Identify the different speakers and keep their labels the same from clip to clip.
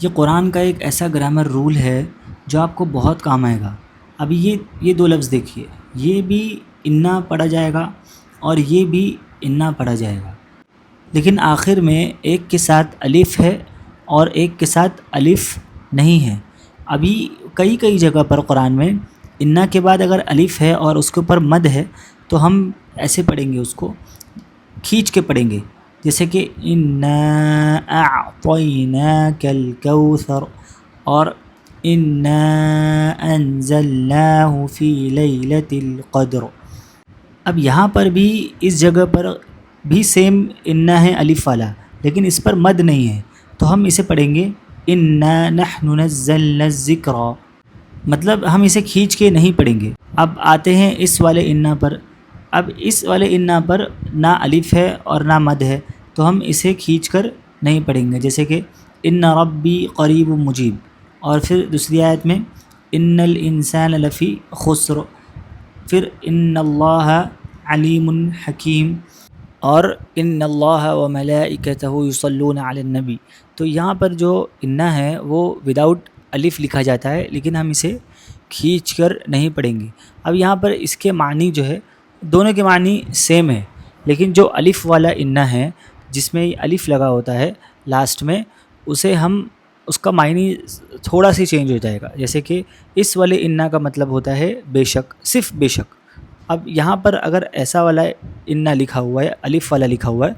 Speaker 1: یہ قرآن کا ایک ایسا گرامر رول ہے جو آپ کو بہت کام آئے گا۔ ابھی یہ دو لفظ دیکھیے، یہ بھی انا پڑھا جائے گا اور یہ بھی انا پڑھا جائے گا، لیکن آخر میں ایک کے ساتھ الف ہے اور ایک کے ساتھ الف نہیں ہے۔ ابھی کئی جگہ پر قرآن میں انا کے بعد اگر الف ہے اور اس کے اوپر مد ہے تو ہم ایسے پڑھیں گے، اس کو کھینچ کے پڑھیں گے، جیسے کہ انا اعطیناک الکوثر اور انا انزلناہ فی لیلۃ القدر۔ اب یہاں پر بھی اس جگہ پر بھی سیم انا ہے الف والا، لیکن اس پر مد نہیں ہے، تو ہم اسے پڑھیں گے انا نحن نزلنا الذکر، مطلب ہم اسے کھینچ کے نہیں پڑھیں گے۔ اب آتے ہیں اس والے انا پر۔ اب اس والے انا پر نہ الف ہے اور نہ مد ہے، تو ہم اسے کھینچ کر نہیں پڑھیں گے، جیسے کہ ان ربی قریب مجیب، اور پھر دوسری آیت میں ان الانسان لفی خسر، پھر ان اللہ علیم حکیم، اور ان اللہ وملائکتہ یصلون علی النبی۔ تو یہاں پر جو انا ہے وہ وداؤٹ الف لکھا جاتا ہے، لیکن ہم اسے کھینچ کر نہیں پڑھیں گے۔ اب یہاں پر اس کے معنی جو ہے، دونوں کے معنی سیم ہے، لیکن جو الف والا انا ہے جس میں الف لگا ہوتا ہے لاسٹ میں، اسے ہم اس کا معنی تھوڑا سی چینج ہو جائے گا، جیسے کہ اس والے انا کا مطلب ہوتا ہے بے شک، صرف بے شک۔ اب یہاں پر اگر ایسا والا انا لکھا ہوا ہے، الف والا لکھا ہوا ہے،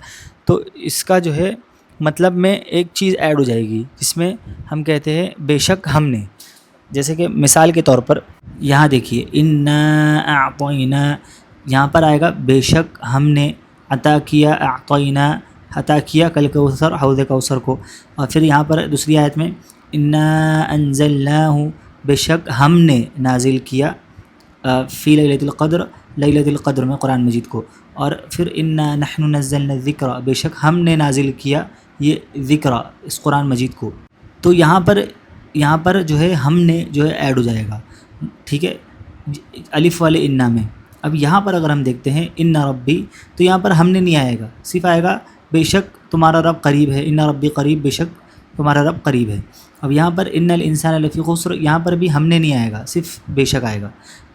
Speaker 1: تو اس کا جو ہے مطلب میں ایک چیز ایڈ ہو جائے گی، جس میں ہم کہتے ہیں بے شک ہم نے، جیسے کہ مثال کے طور پر یہاں دیکھیے انا اعطینا، یہاں پر آئے گا بے شک ہم نے عطا کیا، اعطینا عطا کیا کل کوثر، حوض کوثر کو، اور پھر یہاں پر دوسری آیت میں انا انزلناہ، بے شک ہم نے نازل کیا فی لیلۃ القدر، لیلۃ القدر میں قرآن مجید کو، اور پھر انا نحن نزلنا الذکر، بے شک ہم نے نازل کیا یہ ذکر اس قرآن مجید کو۔ تو یہاں پر جو ہے ہم نے جو ہے ایڈ ہو جائے گا، ٹھیک ہے، الف والے انا میں۔ اب یہاں پر اگر ہم دیکھتے ہیں ان ربی، تو یہاں پر ہم نے نہیں آئے گا، صرف آئے گا بے شک تمہارا رب قریب ہے، ان ربی قریب، بے شک تمہارا رب قریب ہے۔ اب یہاں پر ان الانسان لفی خسر، یہاں پر بھی ہم نے نہیں آئے گا، صرف بے شک آئے گا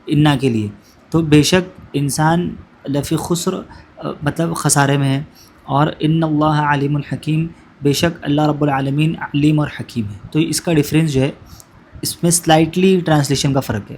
Speaker 1: انا کے لیے۔ تو بے شک انسان لفی خسر مطلب خسارے میں ہے، اور ان اللہ علیم الحکیم، بے شک اللہ رب العالمین علیم اور حکیم ہے۔ تو اس کا ڈفرینس جو ہے، اس میں سلائٹلی ٹرانسلیشن کا فرق ہے۔